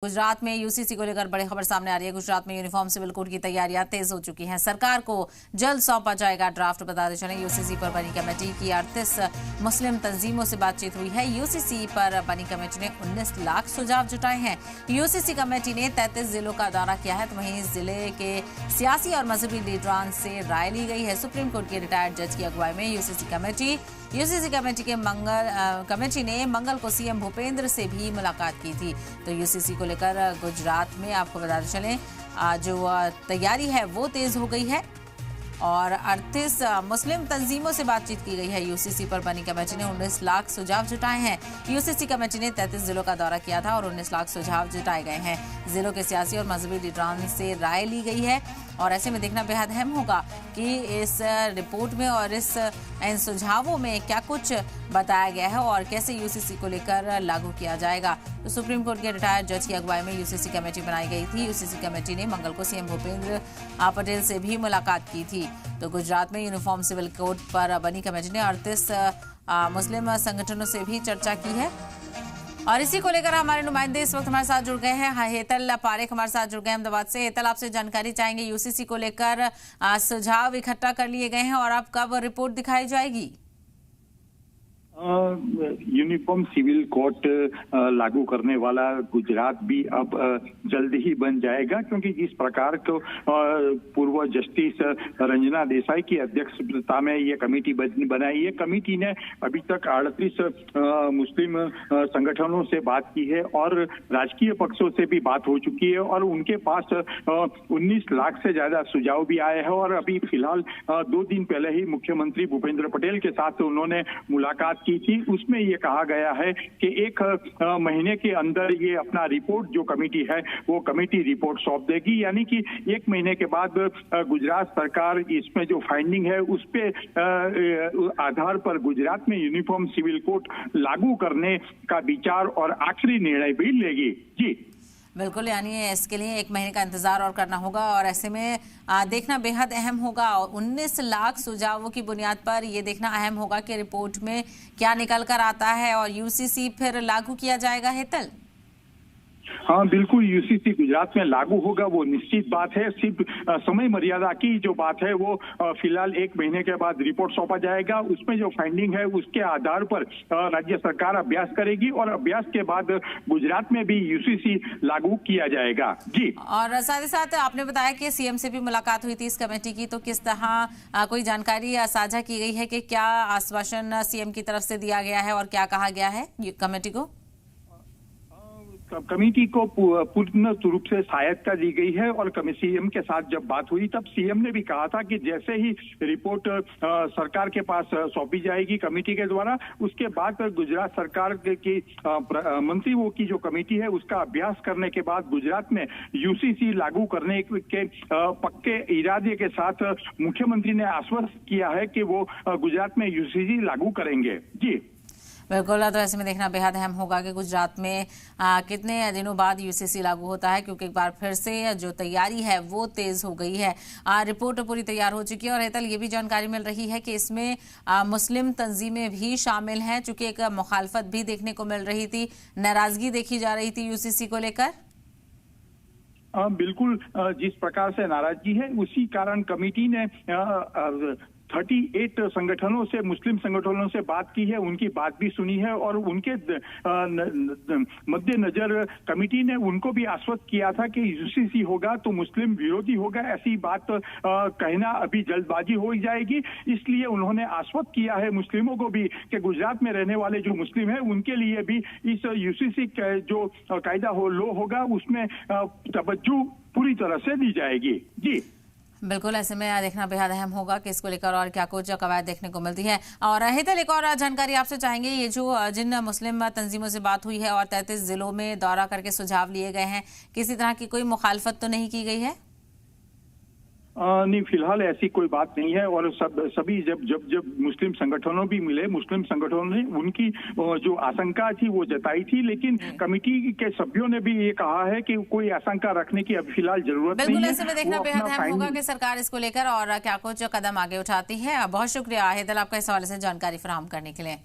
गुजरात में यूसीसी को लेकर बड़ी खबर सामने आ रही है। गुजरात में यूनिफॉर्म सिविल कोड की तैयारियां तेज हो चुकी हैं। सरकार को जल्द सौंपा जाएगा ड्राफ्ट। बताते चलें, यूसीसी पर बनी कमेटी की 38 मुस्लिम तंजीमों से बातचीत हुई है। यूसीसी पर बनी कमेटी ने 19 लाख सुझाव जुटाए हैं। यूसीसी कमेटी ने 33 जिलों का दौरा किया है, तो वहीं जिले के सियासी और मजहबी लीडरान से राय ली गई है। सुप्रीम कोर्ट के रिटायर्ड जज की अगुवाई में यूसीसी कमेटी ने मंगल को सीएम भूपेंद्र से भी मुलाकात की थी। तो यूसीसी को लेकर गुजरात में आपको बताते चलें, जो तैयारी है वो तेज हो गई है और 38 मुस्लिम तंजीमों से बातचीत की गई है। यूसीसी पर बनी कमेटी ने 19 लाख सुझाव जुटाए हैं। यूसीसी कमेटी ने 33 जिलों का दौरा किया था और 19 लाख सुझाव जुटाए गए हैं। जिलों के सियासी और मजहबी लीडरान से राय ली गई है और ऐसे में देखना बेहद अहम होगा कि इस रिपोर्ट में और इन सुझावों में क्या कुछ बताया गया है और कैसे यूसीसी को लेकर लागू किया जाएगा। तो सुप्रीम कोर्ट के रिटायर्ड जज की अगुवाई में यूसीसी कमेटी बनाई गई थी। यूसीसी कमेटी ने मंगल को सीएम भूपेंद्र पटेल से भी मुलाकात की थी। तो गुजरात में यूनिफॉर्म सिविल कोड पर बनी कमेटी ने 38 मुस्लिम संगठनों से भी चर्चा की है और इसी को लेकर हमारे नुमाइंदे इस वक्त हमारे साथ जुड़ गए हैं। हेतल पारेख हमारे साथ जुड़ गए अहमदाबाद से। हेतल, आपसे जानकारी चाहेंगे, यूसीसी को लेकर सुझाव इकट्ठा कर लिए गए हैं और अब कब रिपोर्ट दिखाई जाएगी? यूनिफॉर्म सिविल कोड लागू करने वाला गुजरात भी अब जल्द ही बन जाएगा, क्योंकि जिस प्रकार को पूर्व जस्टिस रंजना देसाई की अध्यक्षता में ये कमेटी बनाई है, कमेटी ने अभी तक 38 मुस्लिम संगठनों से बात की है और राजकीय पक्षों से भी बात हो चुकी है और उनके पास 19 लाख से ज्यादा सुझाव भी आए हैं। और अभी फिलहाल 2 दिन पहले ही मुख्यमंत्री भूपेंद्र पटेल के साथ उन्होंने मुलाकात की थी। उसमें ये कहा गया है कि 1 महीने के अंदर ये अपना रिपोर्ट, जो कमेटी है वो कमेटी रिपोर्ट सौंप देगी, यानी कि 1 महीने के बाद गुजरात सरकार इसमें जो फाइंडिंग है उस पे आधार पर गुजरात में यूनिफॉर्म सिविल कोड लागू करने का विचार और आखिरी निर्णय भी लेगी। जी बिल्कुल, यानी इसके लिए 1 महीने का इंतजार और करना होगा और ऐसे में देखना बेहद अहम होगा। और 19 लाख सुझावों की बुनियाद पर ये देखना अहम होगा कि रिपोर्ट में क्या निकल कर आता है और यूसीसी फिर लागू किया जाएगा। हेतल, हाँ बिल्कुल, यूसीसी गुजरात में लागू होगा वो निश्चित बात है। सिर्फ समय मर्यादा की जो बात है वो फिलहाल 1 महीने के बाद रिपोर्ट सौंपा जाएगा। उसमें जो फाइंडिंग है उसके आधार पर राज्य सरकार अभ्यास करेगी और अभ्यास के बाद गुजरात में भी यूसीसी लागू किया जाएगा। जी, और साथ ही साथ आपने बताया कि सीएम से भी मुलाकात हुई थी इस कमेटी की, तो किस तरह कोई जानकारी साझा की गई है कि क्या आश्वासन सीएम की तरफ से दिया गया है और क्या कहा गया है कमेटी को? कमेटी को पूर्ण रूप से सहायता दी गई है और सीएम के साथ जब बात हुई तब सीएम ने भी कहा था कि जैसे ही रिपोर्ट सरकार के पास सौंपी जाएगी कमेटी के द्वारा, उसके बाद गुजरात सरकार की मंत्रियों की जो कमेटी है उसका अभ्यास करने के बाद गुजरात में यूसीसी लागू करने के पक्के इरादे के साथ मुख्यमंत्री ने आश्वस्त किया है कि वो गुजरात में यूसीसी लागू करेंगे। जी बिल्कुल, तो ऐसे में देखना बेहद अहम होगा कि गुजरात में कितने दिनों बाद यूसीसी लागू होता है, क्योंकि एक बार फिर से जो तैयारी है वो तेज हो गई है। रिपोर्ट पूरी तैयार हो चुकी है और हेतल, ये भी जानकारी मिल रही है कि इसमें मुस्लिम तंजीमें भी शामिल हैं, चूंकि एक मुखालफत भी देखने को मिल रही थी, नाराजगी देखी जा रही थी यूसीसी को लेकर। बिल्कुल, जिस प्रकार से नाराजगी है उसी कारण कमेटी ने 38 संगठनों से, मुस्लिम संगठनों से बात की है, उनकी बात भी सुनी है और उनके मद्देनजर कमेटी ने उनको भी आश्वस्त किया था कि यूसीसी होगा तो मुस्लिम विरोधी होगा। ऐसी बात कहना अभी जल्दबाजी हो जाएगी, इसलिए उन्होंने आश्वस्त किया है मुस्लिमों को भी कि गुजरात में रहने वाले जो मुस्लिम है उनके लिए भी इस यूसीसी जो कायदा लॉ होगा उसमें तवज्जो पूरी तरह से दी जाएगी। जी बिल्कुल, ऐसे में देखना बेहद अहम होगा कि इसको लेकर और क्या कुछ कवायद देखने को मिलती है। और हेतल, एक और जानकारी आपसे चाहेंगे, ये जो जिन मुस्लिम तंजीमों से बात हुई है और 33 जिलों में दौरा करके सुझाव लिए गए हैं, किसी तरह की कोई मुखालफत तो नहीं की गई है? नहीं, फिलहाल ऐसी कोई बात नहीं है और सभी जब मुस्लिम संगठनों भी मिले, मुस्लिम संगठनों ने उनकी जो आशंका थी वो जताई थी, लेकिन कमेटी के सभ्यों ने भी ये कहा है कि कोई आशंका रखने की अभी फिलहाल जरूरत नहीं है। बिल्कुल, ऐसे में देखना बेहद अहम होगा कि सरकार इसको लेकर और क्या कुछ कदम आगे उठाती है। बहुत शुक्रिया हेतल, आपका इस हवाले से जानकारी फराहम करने के लिए।